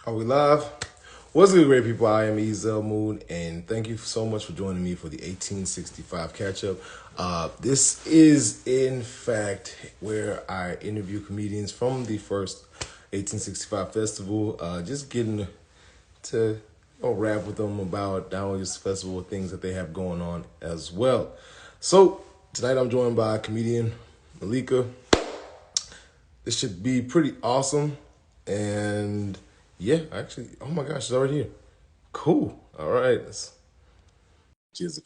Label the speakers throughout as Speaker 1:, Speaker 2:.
Speaker 1: Are we live? What's good, great people? I am Ezel Moon, and thank you so much for joining me for the 1865 catch up. This is, in fact, where I interview comedians from the first 1865 festival. Just getting to rap with them about not only this festival, things that they have going on as well. So, tonight I'm joined by comedian Malika. This should be pretty awesome. And yeah, actually, oh my gosh, it's already here. Cool. All right. Cheers.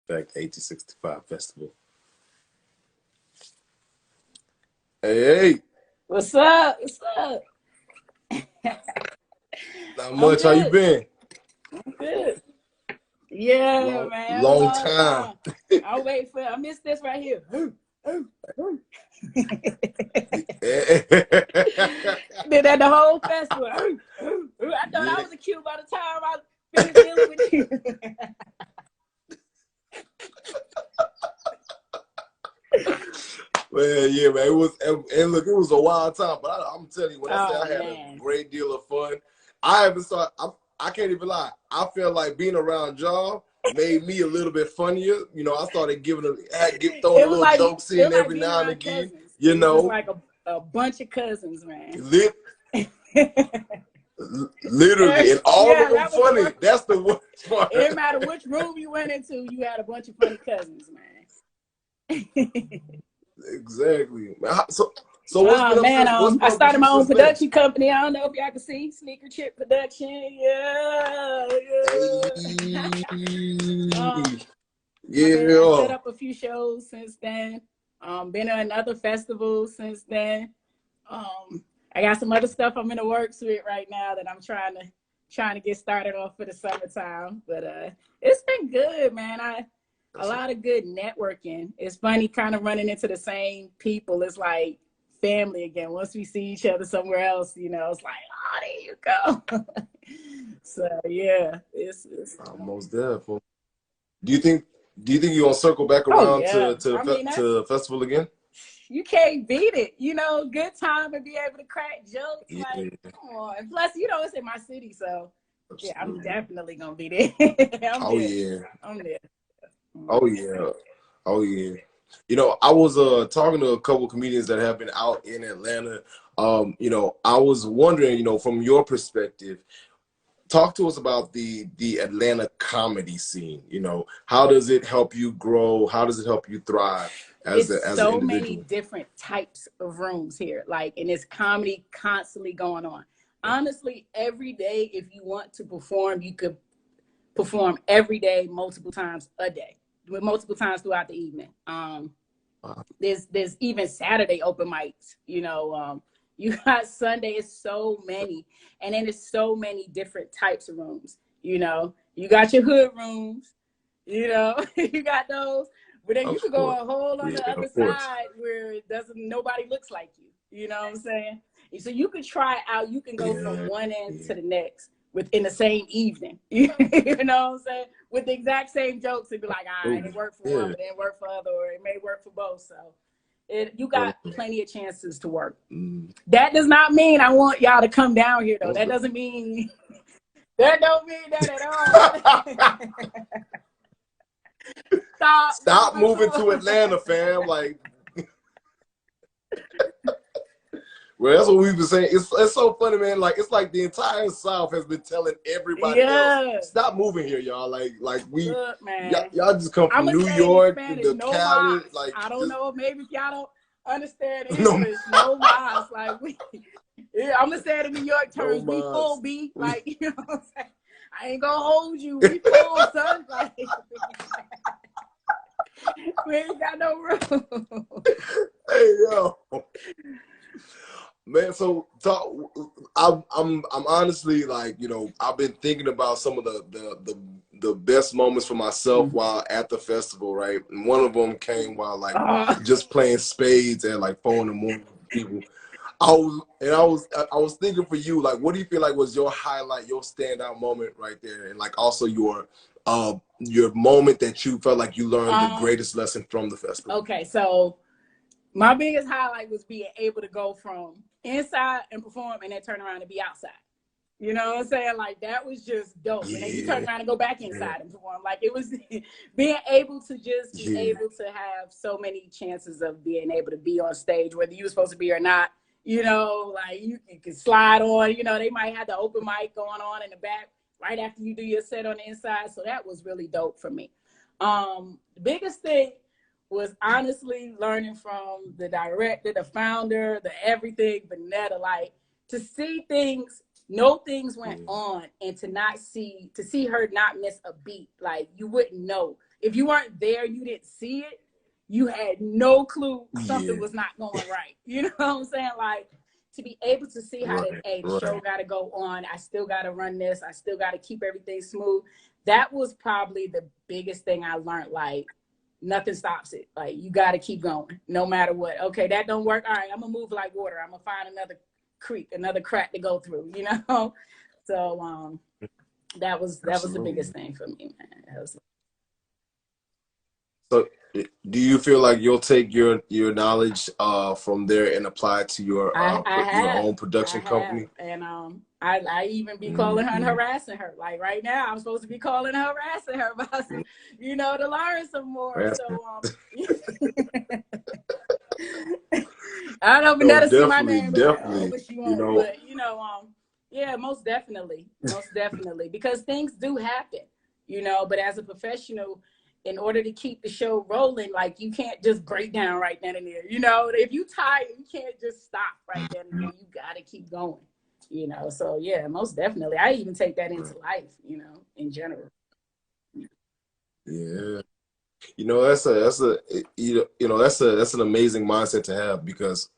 Speaker 1: Back to 1865 Festival. Hey, hey.
Speaker 2: What's up? What's up?
Speaker 1: Not
Speaker 2: I'm
Speaker 1: much. How you
Speaker 2: good.
Speaker 1: been?
Speaker 2: I'm good. Yeah,
Speaker 1: Long,
Speaker 2: man.
Speaker 1: long
Speaker 2: Long
Speaker 1: time.
Speaker 2: time. I'll wait for I missed this right here. Did that the whole festival. I thought I
Speaker 1: Yeah.
Speaker 2: was a cute by the time I finished dealing with you.
Speaker 1: Man, yeah, man. It was, and look, it was a wild time. But I'm telling you, when I say
Speaker 2: Oh
Speaker 1: I had a
Speaker 2: man.
Speaker 1: great deal of fun, I haven't saw. I can't even lie. I feel like being around y'all made me a little bit funnier. You know, I started throwing a little jokes
Speaker 2: It
Speaker 1: in
Speaker 2: was like
Speaker 1: every
Speaker 2: being
Speaker 1: now and
Speaker 2: around
Speaker 1: again.
Speaker 2: cousins.
Speaker 1: You
Speaker 2: It was just
Speaker 1: know,
Speaker 2: like a bunch of cousins, man.
Speaker 1: lit, literally, and all
Speaker 2: Yeah,
Speaker 1: of them
Speaker 2: that was the
Speaker 1: funny.
Speaker 2: word.
Speaker 1: That's the worst part.
Speaker 2: It didn't matter which room you went into, you had a bunch of funny cousins, man.
Speaker 1: Exactly. So what's
Speaker 2: Oh
Speaker 1: been up
Speaker 2: man,
Speaker 1: since? What's been
Speaker 2: I
Speaker 1: up with
Speaker 2: started
Speaker 1: you
Speaker 2: my own
Speaker 1: since then?
Speaker 2: production company. I don't know if y'all can see Sneaker Chip Production. Yeah, yeah.
Speaker 1: Hey,
Speaker 2: I've been I set
Speaker 1: yeah.
Speaker 2: up a few shows since then. Been to another festival since then. I got some other stuff I'm in the works with right now that I'm trying to get started off for the summertime. But it's been good, man. A lot of good networking. It's funny kind of running into the same people. It's like family again. Once we see each other somewhere else, it's like, oh, there you go. So yeah, it's
Speaker 1: Almost there. Do you think you're gonna circle back
Speaker 2: oh
Speaker 1: around
Speaker 2: yeah. I mean
Speaker 1: to
Speaker 2: that's
Speaker 1: the festival again?
Speaker 2: you can't beat it. Good time and be able to crack jokes.
Speaker 1: Yeah,
Speaker 2: Like, come on. And plus, it's in my city, so yeah, I'm
Speaker 1: absolutely.
Speaker 2: definitely gonna be there. I'm
Speaker 1: Oh
Speaker 2: there.
Speaker 1: yeah.
Speaker 2: I'm there.
Speaker 1: Oh yeah. Oh yeah. You know, I was talking to a couple of comedians that have been out in Atlanta. I was wondering, from your perspective, talk to us about the Atlanta comedy scene. How does it help you grow? How does it help you thrive
Speaker 2: It's
Speaker 1: as an
Speaker 2: so many
Speaker 1: individual?
Speaker 2: different types of rooms here, and it's comedy constantly going on. Honestly, every day, if you want to perform, you could perform every day, multiple times a day, with multiple times throughout the evening. There's even Saturday open mics. You got Sunday. It's so many, and then it's so many different types of rooms. You got your hood rooms. You got those. But then you
Speaker 1: Of
Speaker 2: could go
Speaker 1: course.
Speaker 2: a whole on the
Speaker 1: Yeah,
Speaker 2: other
Speaker 1: of course.
Speaker 2: side where nobody looks like you. You know what I'm saying? So you could try out. You can go from
Speaker 1: Yeah,
Speaker 2: one end
Speaker 1: yeah.
Speaker 2: to the next within the same evening. You know what I'm saying? With the exact same jokes, it'd be like, all right,
Speaker 1: Ooh,
Speaker 2: it worked for one,
Speaker 1: yeah.
Speaker 2: but it didn't work for other, or it may work for both. So you
Speaker 1: Uh,
Speaker 2: got plenty of chances to work.
Speaker 1: mm,
Speaker 2: That does not mean I want y'all to come down here, though.
Speaker 1: most
Speaker 2: That
Speaker 1: of
Speaker 2: doesn't mean that don't mean that at all. Stop
Speaker 1: Stop
Speaker 2: moving
Speaker 1: moving to
Speaker 2: to
Speaker 1: Atlanta, fam. Like, well, that's what we've been saying. It's so funny, man. Like, it's like the entire South has been telling everybody else,
Speaker 2: Yeah.
Speaker 1: stop moving here, y'all. Like
Speaker 2: Look, man.
Speaker 1: y'all just come
Speaker 2: I'm
Speaker 1: from
Speaker 2: going to
Speaker 1: New
Speaker 2: say it in
Speaker 1: York
Speaker 2: Spanish,
Speaker 1: to
Speaker 2: no
Speaker 1: Cali,
Speaker 2: mas.
Speaker 1: like
Speaker 2: I don't
Speaker 1: just
Speaker 2: know. Maybe if y'all don't understand
Speaker 1: no,
Speaker 2: English, no mas. Like, yeah, I'm going to say it in New York
Speaker 1: no
Speaker 2: terms. We full,
Speaker 1: mas.
Speaker 2: B. Like, you know what I'm saying? I ain't going to hold you. We full, son. Like, we ain't got no room.
Speaker 1: Hey, yo. Man, so I'm honestly, like, I've been thinking about some of the best moments for myself while at the festival, right? And one of them came while like just playing spades at like 4 in the morning with people. I was thinking for you, like, what do you feel like was your highlight, your standout moment right there, and like also your moment that you felt like you learned the greatest lesson from the festival?
Speaker 2: Okay, so My biggest highlight was being able to go from inside and perform and then turn around and be outside. You know what I'm saying? Like, that was just dope. And then you turn
Speaker 1: Yeah.
Speaker 2: around and go back
Speaker 1: Yeah.
Speaker 2: inside and perform. Like, it was being able to just be
Speaker 1: Yeah.
Speaker 2: able to have so many chances of being able to be on stage, whether you were supposed to be or not. You know, like, you can slide on. You know, they might have the open mic going on in the back right after you do your set on the inside. So that was really dope for me. The biggest thing was honestly learning from the director, the founder, the everything, Vanetta, like, to see things, know things went on, and to see her not miss a beat. Like, you wouldn't know. If you weren't there, you didn't see it, you had no clue something was not going right. You know what I'm saying? Like, to be able to see how the show got to go on, I still got to run this, I still got to keep everything smooth. That was probably the biggest thing I learned. Like, nothing stops it. Like, you got to keep going no matter what. Okay, that don't work. All right, I'm gonna move like water. I'm gonna find another creek, another crack to go through, you know? So that was the biggest thing for me, man.
Speaker 1: So do you feel like you'll take your knowledge from there and apply it to your own production company?
Speaker 2: And I even be calling her and harassing her. Like, right now, I'm supposed to be calling her, harassing her about some, you know, to learn some more. So I don't never see my name, like, oh, but she won't. You know, but you know, yeah, most definitely, because things do happen, you know. But as a professional, in order to keep the show rolling, like, you can't just break down right then and there. You know, if you tired, you can't just stop right then and there. You got to keep going, you know. So yeah, most definitely. I even take that into life, you know, in general.
Speaker 1: Yeah. You know, that's an amazing mindset to have, because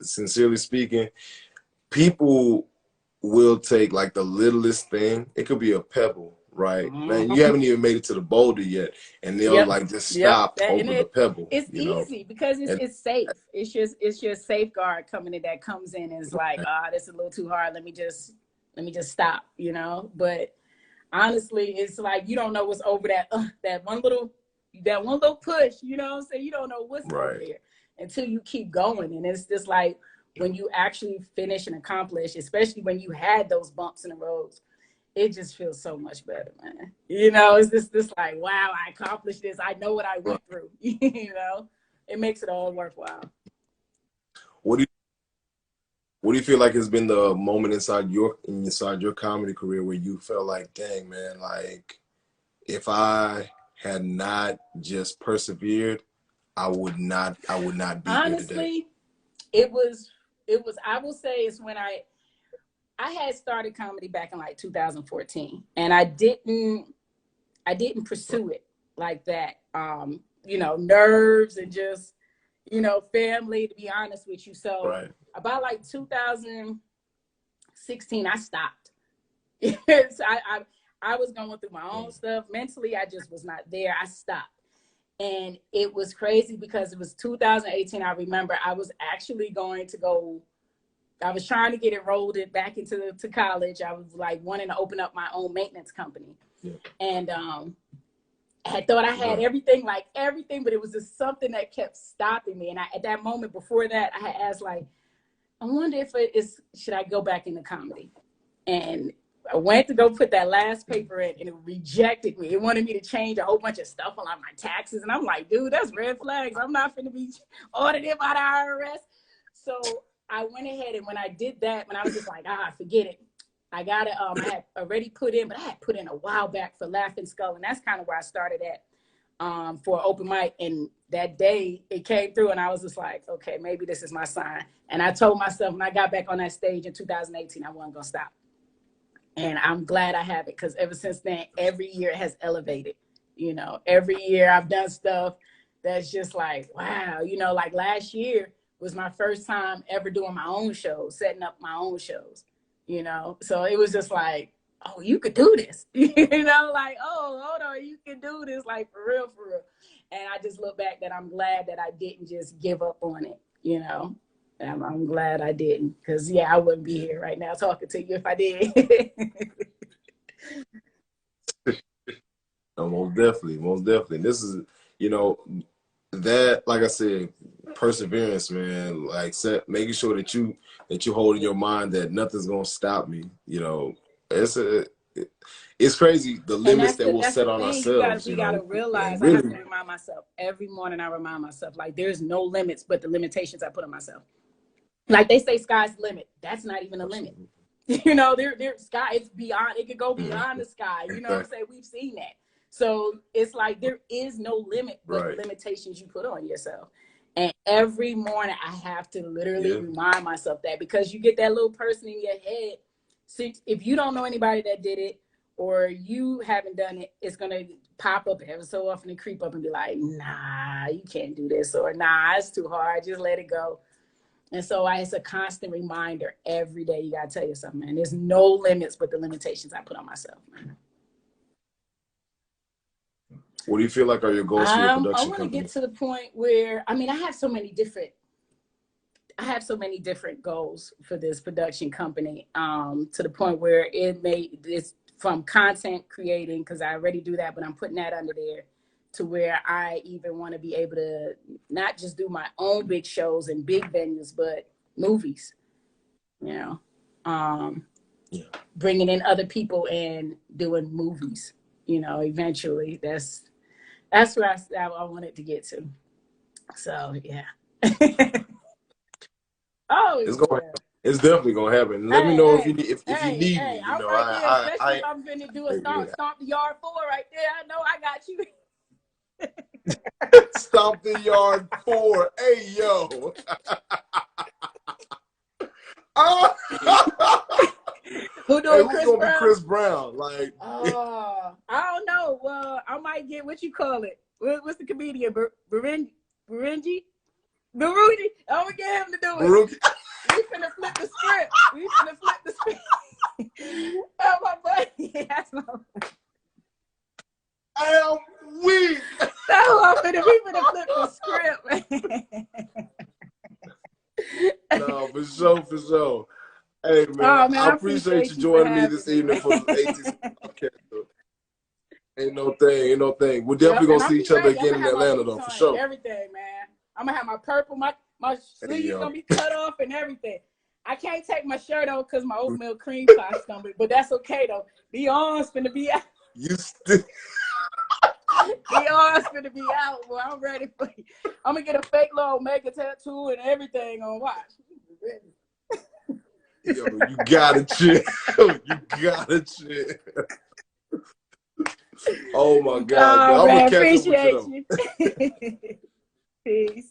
Speaker 1: sincerely speaking, people will take like the littlest thing. It could be a pebble, right? Man, you haven't even made it to the boulder yet, and they'll like just stop over the pebble.
Speaker 2: It's easy because it's safe. It's your safeguard coming in that comes in and is like, this is a little too hard. Let me just stop, you know. But honestly, it's like, you don't know what's over that one little push, you know what I'm saying? You don't know what's over there until you keep going. And it's just like, when you actually finish and accomplish, especially when you had those bumps in the roads, it just feels so much better, man. You know, it's just like, wow, I accomplished this. I know what I went through. You know, it makes it all worthwhile.
Speaker 1: What do you feel like has been the moment inside your comedy career where you felt like, dang, man, like, if I had not just persevered, I would not be here today?
Speaker 2: it was I will say, it's when I had started comedy back in like 2014, and I didn't pursue it like that. You know, nerves and just, you know, family, to be honest with you. So about like 2016, I stopped. So I was going through my own stuff. Mentally, I just was not there. I stopped. And it was crazy because it was 2018. I remember I was actually going to go, I was trying to get enrolled back into college. I was like wanting to open up my own maintenance company. And I had thought I had everything, but it was just something that kept stopping me. And at that moment before that, I had asked, like, I wonder if should I go back into comedy? And I went to go put that last paper in, and it rejected me. It wanted me to change a whole bunch of stuff on like my taxes. And I'm like, dude, that's red flags. I'm not going to be audited by the IRS. So I went ahead, and when I did that, when I was just like, forget it. I got it. I had already put in, but I had put in a while back for Laughing Skull. And that's kind of where I started at for open mic. And that day it came through, and I was just like, okay, maybe this is my sign. And I told myself when I got back on that stage in 2018, I wasn't going to stop. And I'm glad I have it, because ever since then, every year it has elevated. You know, every year I've done stuff that's just like, wow. You know, like last year was my first time ever doing my own shows, setting up my own shows, you know. So it was just like, oh, you could do this. You know, like, oh, hold on, you can do this, like, for real, for real. And I just look back that I'm glad that I didn't just give up on it, you know. I'm glad I didn't, because, yeah, I wouldn't be here right now talking to you if I did.
Speaker 1: No, most definitely. This is, you know, that, like I said, perseverance, man. Like making sure that you hold in your mind that nothing's gonna stop me. You know, it's crazy the
Speaker 2: And
Speaker 1: limits that we'll
Speaker 2: that's
Speaker 1: set
Speaker 2: the
Speaker 1: on
Speaker 2: thing.
Speaker 1: ourselves.
Speaker 2: We
Speaker 1: You
Speaker 2: gotta
Speaker 1: know,
Speaker 2: realize.
Speaker 1: and
Speaker 2: I have
Speaker 1: really,
Speaker 2: to remind myself every morning. I remind myself like there's no limits, but the limitations I put on myself. Like they say, sky's the limit. That's not even a limit. You know, their sky. It's beyond. It could go beyond the sky. You know what I'm saying? We've seen that. So it's like there is no limit, but the limitations you put on yourself. And every morning I have to literally remind myself that, because you get that little person in your head. So if you don't know anybody that did it, or you haven't done it, it's gonna pop up ever so often and creep up and be like, nah, you can't do this, or nah, it's too hard, just let it go. And so it's a constant reminder every day. You gotta tell yourself, man, there's no limits but the limitations I put on myself, man.
Speaker 1: What do you feel like are your goals for your production
Speaker 2: I want to
Speaker 1: company?
Speaker 2: get to the point where, I mean, I have so many different goals for this production company, to the point where it's from content creating, because I already do that, but I'm putting that under there, to where I even want to be able to not just do my own big shows and big venues, but movies, you know, bringing in other people and doing movies, you know, eventually. That's where I want it to get to. So, yeah. Oh,
Speaker 1: it's definitely gonna happen. Let me know if you need me. You
Speaker 2: I'm
Speaker 1: know,
Speaker 2: right there, especially if I'm gonna do a stomp the yard 4 right there. I know I got you.
Speaker 1: Stomp the yard 4. Hey yo.
Speaker 2: Who doing
Speaker 1: Who's gonna be Chris Brown? Like,
Speaker 2: I don't know. Well, I might get, what you call it? What's the comedian? Burundi? I'm gonna get him to do it. We finna flip the script. Oh, my buddy. That's my buddy.
Speaker 1: I am weak.
Speaker 2: So we finna flip the script.
Speaker 1: No, for sure. Hey, man, I appreciate you joining me this evening for the 18 podcast. Ain't no thing. We're definitely gonna see each other again in Atlanta, though, for sure.
Speaker 2: Everything, man. I'm gonna have my purple, my sleeves gonna be cut off and everything. I can't take my shirt off because my oatmeal cream pie stomach, but that's okay though. The arms finna be out. The arms finna be out, boy. I'm ready for you. I'm gonna get a fake little Omega tattoo and everything on watch.
Speaker 1: Yo, you gotta chill. Oh my God,
Speaker 2: Oh, man,
Speaker 1: I'm gonna catch up with you though.
Speaker 2: Peace.